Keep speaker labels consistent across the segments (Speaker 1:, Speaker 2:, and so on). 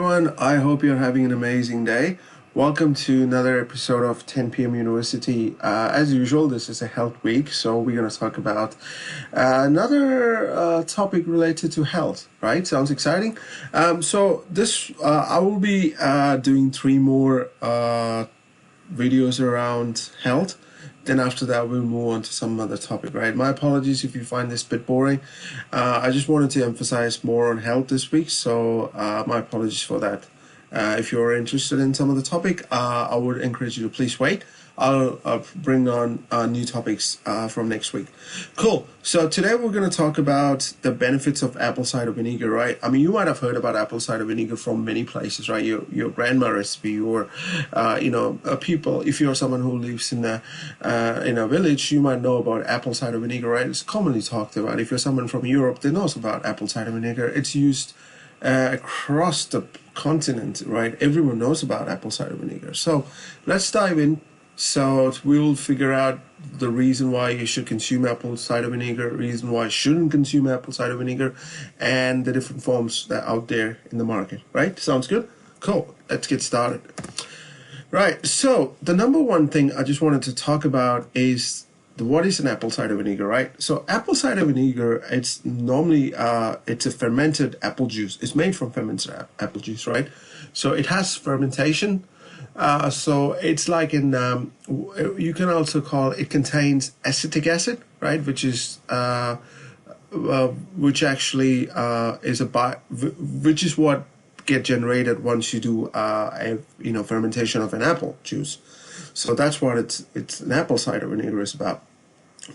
Speaker 1: everyone. I hope you're having an amazing day. Welcome to another episode of 10 p.m. University. As usual, this is a health week, so we're going to talk about another topic related to health, right? Sounds exciting. I will be doing three more videos around health. Then after that, we'll move on to some other topic, right? My apologies if you find this a bit boring. I just wanted to emphasize more on health this week, so my apologies for that. If you're interested in some of the topic, I would encourage you to please wait. I'll bring on new topics from next week. Cool. So today we're going to talk about the benefits of apple cider vinegar, right? I mean, you might have heard about apple cider vinegar from many places, right? Your grandma recipe, or people. If you're someone who lives in a village, you might know about apple cider vinegar, right? It's commonly talked about. If you're someone from Europe, they knows about apple cider vinegar. It's used across the continent, right? Everyone knows about apple cider vinegar. So let's dive in. So we'll figure out the reason why you should consume apple cider vinegar, reason why you shouldn't consume apple cider vinegar, and the different forms that are out there in the market, right? Sounds good? Cool. Let's get started. Right. So the number one thing I just wanted to talk about is what is an apple cider vinegar, right? So apple cider vinegar, it's normally it's a fermented apple juice. It's made from fermented apple juice, right? So it has fermentation. So it's like you can also call it contains acetic acid, right? Which is which actually which is what get generated once you do fermentation of an apple juice. So that's what it's an apple cider vinegar is about.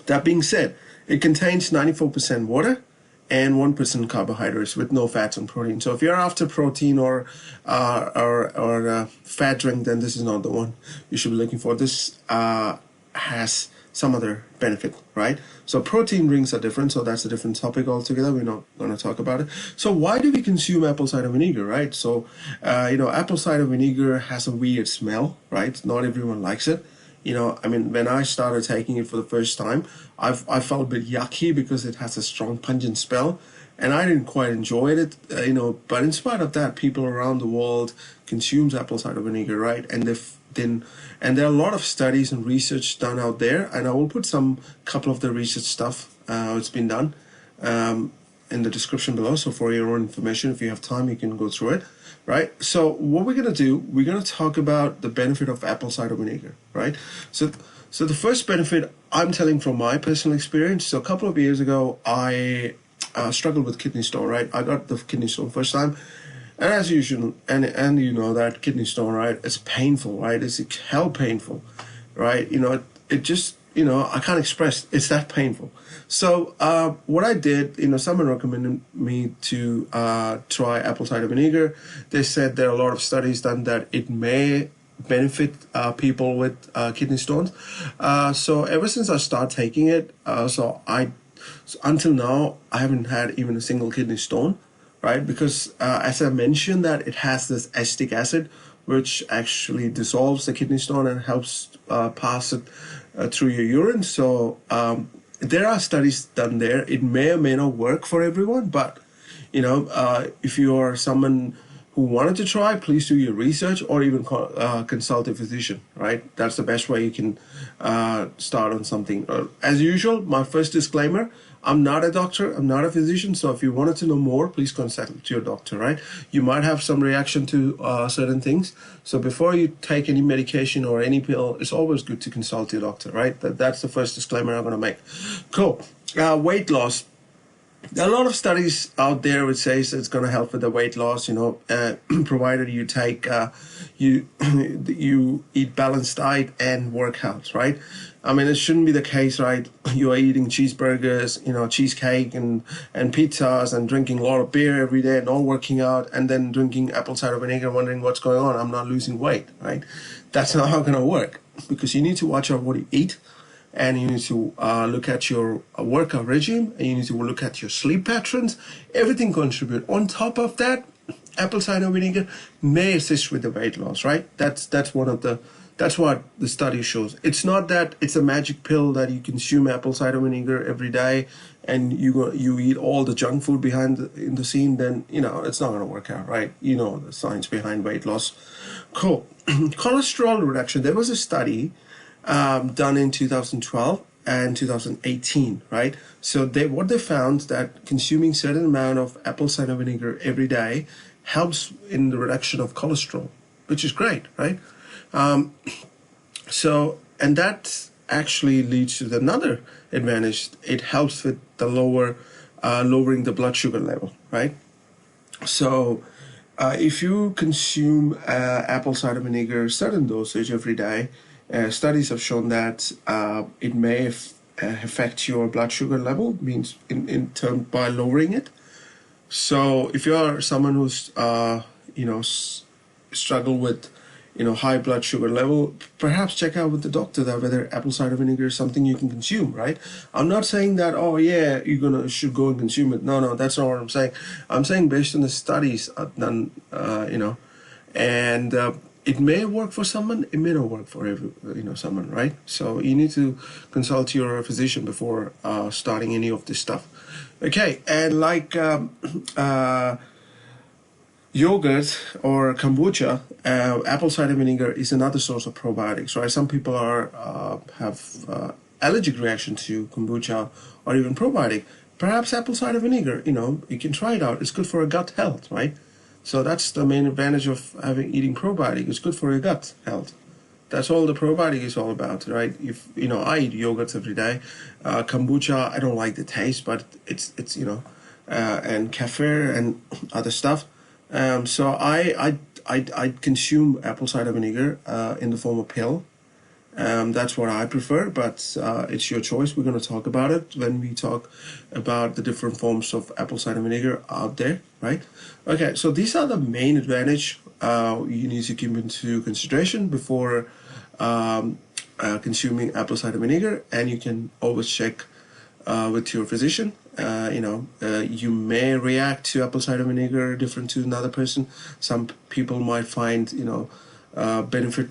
Speaker 1: That being said, it contains 94% water and 1% carbohydrates with no fats and protein. So if you're after protein or fat drink, then this is not the one you should be looking for. This has some other benefit, right? So protein drinks are different, so that's a different topic altogether. We're not going to talk about it. So why do we consume apple cider vinegar, right? So, apple cider vinegar has a weird smell, right? Not everyone likes it. I mean, when I started taking it for the first time, I felt a bit yucky because it has a strong pungent smell, and I didn't quite enjoy it, but in spite of that, people around the world consumes apple cider vinegar, right? And there are a lot of studies and research done out there, and I will put couple of the research stuff it's been done in the description below. So for your own information, if you have time, you can go through it, right? So what we're going to do, we're going to talk about the benefit of apple cider vinegar, right? So the first benefit I'm telling from my personal experience. So a couple of years ago, I struggled with kidney stone, right? I got the kidney stone first time. And as usual, and you know that kidney stone, right? It's painful, right? It's hell painful, right? It just, I can't express. It's that painful. So what I did, someone recommended me to try apple cider vinegar. They said there are a lot of studies done that it may benefit people with kidney stones. So ever since I started taking it, until now, I haven't had even a single kidney stone. Right, because as I mentioned, that it has this acetic acid, which actually dissolves the kidney stone and helps pass it through your urine. So there are studies done there. It may or may not work for everyone, but if you are someone who wanted to try, please do your research or even consult a physician. Right, that's the best way you can start on something. As usual, my first disclaimer. I'm not a doctor, I'm not a physician, so if you wanted to know more, please consult your doctor, right? You might have some reaction to certain things, so before you take any medication or any pill, it's always good to consult your doctor, right? That's the first disclaimer I'm going to make. Cool. Weight loss. There are a lot of studies out there which says it's going to help with the weight loss, provided you take, you eat balanced diet and workouts, right? I mean, it shouldn't be the case, right? You are eating cheeseburgers, cheesecake and pizzas and drinking a lot of beer every day and not working out and then drinking apple cider vinegar wondering what's going on. I'm not losing weight, right? That's not how it's going to work, because you need to watch out what you eat. And you need to look at your workout regime, and you need to look at your sleep patterns. Everything contribute. On top of that, apple cider vinegar may assist with the weight loss, right? That's one of the That's what the study shows. It's not that it's a magic pill that you consume apple cider vinegar every day and you eat all the junk food behind in the scene. Then it's not going to work out, right? The science behind weight loss. Cool. Cholesterol reduction. There was a study done in 2012 and 2018, right? So what they found that consuming certain amount of apple cider vinegar every day helps in the reduction of cholesterol, which is great, right? And that actually leads to another advantage. It helps with the lowering the blood sugar level, right? So if you consume apple cider vinegar certain dosage every day, studies have shown that it may affect your blood sugar level, means in term by lowering it. So if you are someone who's struggle with high blood sugar level, perhaps check out with the doctor that whether apple cider vinegar is something you can consume, right? I'm not saying that, oh yeah, should go and consume it. No, that's not what I'm saying. I'm saying based on the studies done, and it may work for someone, it may not work for someone, right? So you need to consult your physician before starting any of this stuff. Okay, and like yogurt or kombucha, apple cider vinegar is another source of probiotics, right? Some people have allergic reaction to kombucha or even probiotic. Perhaps apple cider vinegar, you can try it out. It's good for gut health, right? So that's the main advantage of eating probiotic. It's good for your gut health. That's all the probiotic is all about, right? If I eat yogurts every day. Kombucha, I don't like the taste, but it's and kefir and other stuff. So I consume apple cider vinegar in the form of pill. That's what I prefer, but it's your choice. We're going to talk about it when we talk about the different forms of apple cider vinegar out there, right? Okay, so these are the main advantage you need to keep into consideration before consuming apple cider vinegar, and you can always check with your physician. You may react to apple cider vinegar different to another person. Some people might find benefit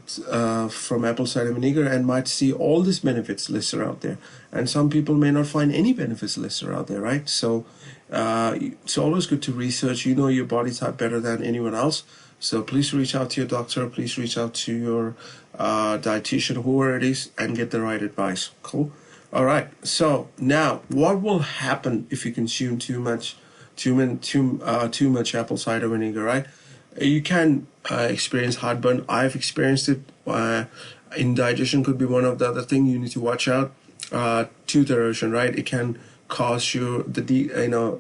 Speaker 1: from apple cider vinegar and might see all these benefits listed out there, and some people may not find any benefits listed out there, right? So it's always good to research. Your body type better than anyone else, so please reach out to your doctor, please reach out to your dietitian, whoever it is, and get the right advice. Cool. All right, so now what will happen if you consume too much apple cider vinegar, right? You can experience heartburn. I've experienced it. Indigestion could be one of the other things you need to watch out. Tooth erosion, right? It can cause you the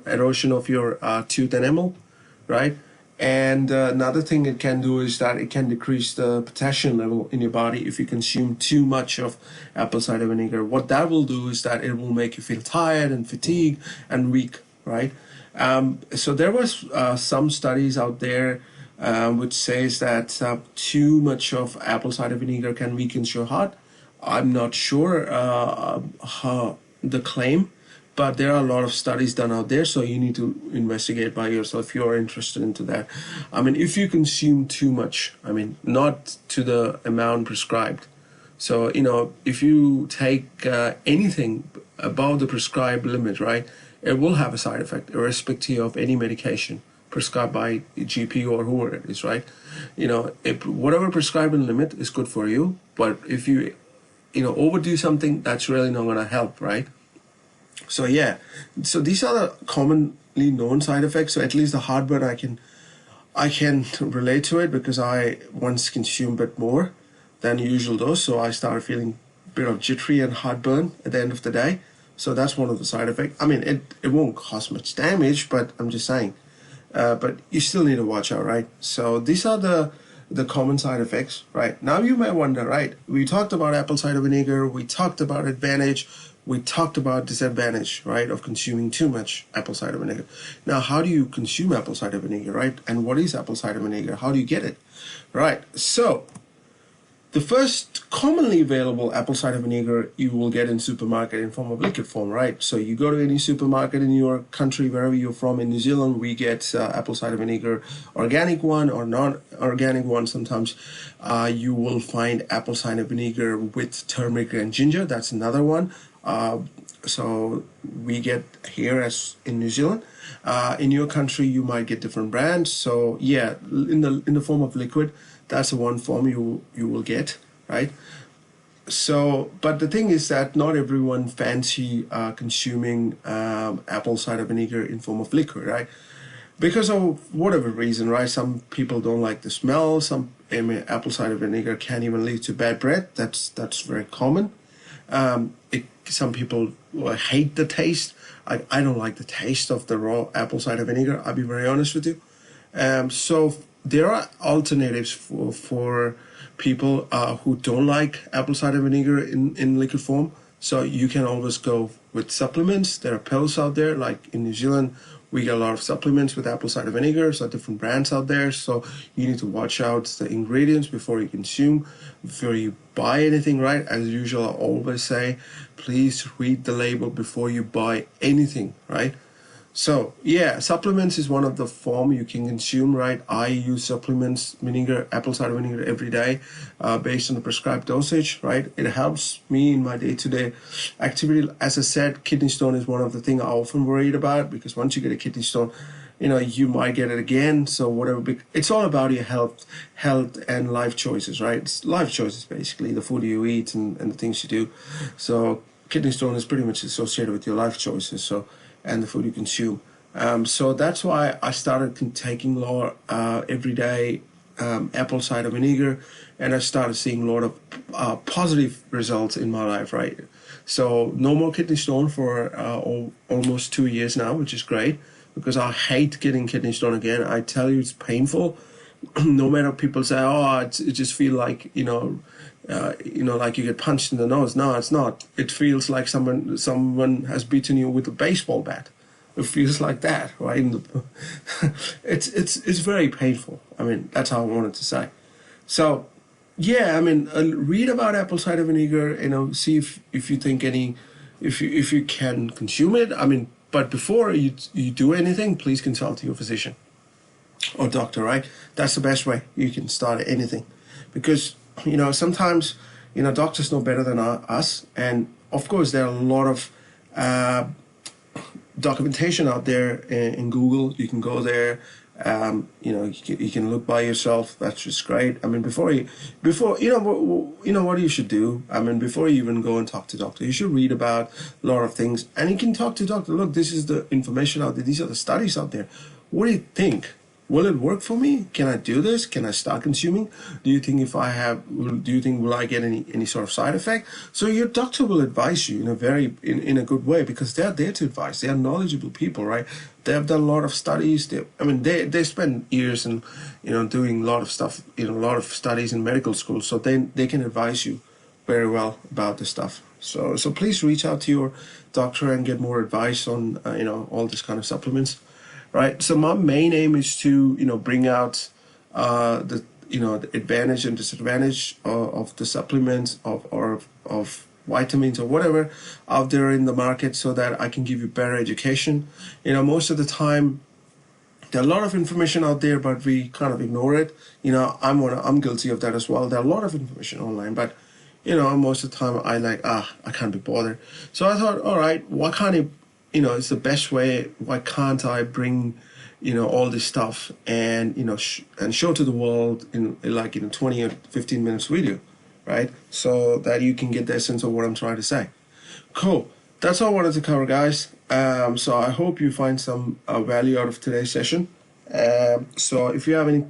Speaker 1: erosion of your tooth enamel, right? And another thing it can do is that it can decrease the potassium level in your body if you consume too much of apple cider vinegar. What that will do is that it will make you feel tired and fatigued and weak, right? So there was some studies out there which says that too much of apple cider vinegar can weaken your heart. I'm not sure how the claim, but there are a lot of studies done out there, so you need to investigate by yourself if you're interested into that. I mean, if you consume too much, not to the amount prescribed. So, if you take anything above the prescribed limit, right, it will have a side effect, irrespective of any medication prescribed by GP or whoever it is, right? If whatever prescribed in limit is good for you, but if you, overdo something, that's really not going to help, right? So yeah, so these are the commonly known side effects. So at least the heartburn, I can relate to it because I once consumed a bit more than usual dose. So I started feeling a bit of jittery and heartburn at the end of the day. So that's one of the side effects. It won't cause much damage, but I'm just saying. But you still need to watch out, right? So these are the common side effects, right? Now you may wonder, right? We talked about apple cider vinegar. We talked about advantage. We talked about disadvantage, right, of consuming too much apple cider vinegar. Now, how do you consume apple cider vinegar, right? And what is apple cider vinegar? How do you get it? Right. So the first commonly available apple cider vinegar you will get in supermarket in form of liquid form, right? So you go to any supermarket in your country, wherever you're from. In New Zealand, we get apple cider vinegar, organic one or non-organic one. Sometimes you will find apple cider vinegar with turmeric and ginger. That's another one. So we get here as in New Zealand. In your country, you might get different brands. So yeah, in the form of liquid, that's the one form you will get, right? So, but the thing is that not everyone fancy consuming apple cider vinegar in form of liquid, right? Because of whatever reason, right? Some people don't like the smell. Apple cider vinegar can even lead to bad breath. That's very common. Some people hate the taste. I don't like the taste of the raw apple cider vinegar. I'll be very honest with you. So there are alternatives for people who don't like apple cider vinegar in liquid form. So you can always go with supplements. There are pills out there, like in New Zealand, we get a lot of supplements with apple cider vinegar, so different brands out there. So you need to watch out the ingredients before you consume, before you buy anything, right? As usual, I always say, please read the label before you buy anything, right? So yeah, supplements is one of the form you can consume, right? I use supplements, vinegar, apple cider vinegar every day, based on the prescribed dosage, right? It helps me in my day-to-day activity. As I said, kidney stone is one of the things I often worried about, because once you get a kidney stone, you might get it again. So whatever, it's all about your health and life choices, right? It's life choices, basically, the food you eat and the things you do. So kidney stone is pretty much associated with your life choices. So, and the food you consume. So that's why I started taking everyday apple cider vinegar, and I started seeing a lot of positive results in my life, right? So no more kidney stone for almost 2 years now, which is great, because I hate getting kidney stone again. I tell you, it's painful. No matter people say, oh, it just feel like, like you get punched in the nose. No, it's not. It feels like someone has beaten you with a baseball bat. It feels like that, right? It's very painful. I mean, that's how I wanted to say. So, yeah, I mean, read about apple cider vinegar. See if you think if you can consume it. I mean, but before you do anything, please consult your physician or doctor, right? That's the best way you can start anything, because sometimes doctors know better than us, and of course there are a lot of documentation out there in Google. You can go there, you can look by yourself. That's just great. I mean, before what you should do. I mean, before you even go and talk to doctor, you should read about a lot of things, and you can talk to doctor. Look, this is the information out there. These are the studies out there. What do you think? Will it work for me? Can I do this? Can I start consuming? Do you think will I get any sort of side effect? So your doctor will advise you in a good way, because they're there to advise. They are knowledgeable people, right? They have done a lot of studies. They spend years and doing a lot of stuff, a lot of studies in medical school. So they can advise you very well about this stuff. So please reach out to your doctor and get more advice on all this kind of supplements. Right. So my main aim is to, bring out the advantage and disadvantage of the supplements of vitamins or whatever out there in the market, so that I can give you better education. Most of the time, there are a lot of information out there, but we kind of ignore it. I'm guilty of that as well. There are a lot of information online, but most of the time I can't be bothered. So I thought, all right, what kind of it's the best way. Why can't I bring, all this stuff and, and show to the world in 20 or 15 minutes video, right? So that you can get the essence of what I'm trying to say. Cool. That's all I wanted to cover, guys. So I hope you find some value out of today's session. So if you have any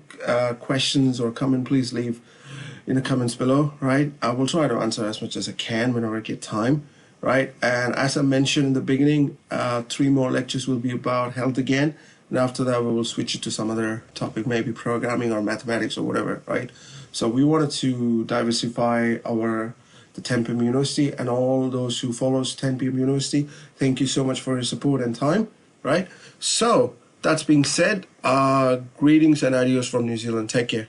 Speaker 1: questions or comment, please leave in the comments below, right? I will try to answer as much as I can whenever I get time. Right, and as I mentioned in the beginning, 3 more lectures will be about health again, and after that we will switch it to some other topic, maybe programming or mathematics or whatever, right? So we wanted to diversify the 10 p.m. University, and all those who follows 10 p.m. University, thank you so much for your support and time, right? So that's being said, greetings and adios from New Zealand. Take care.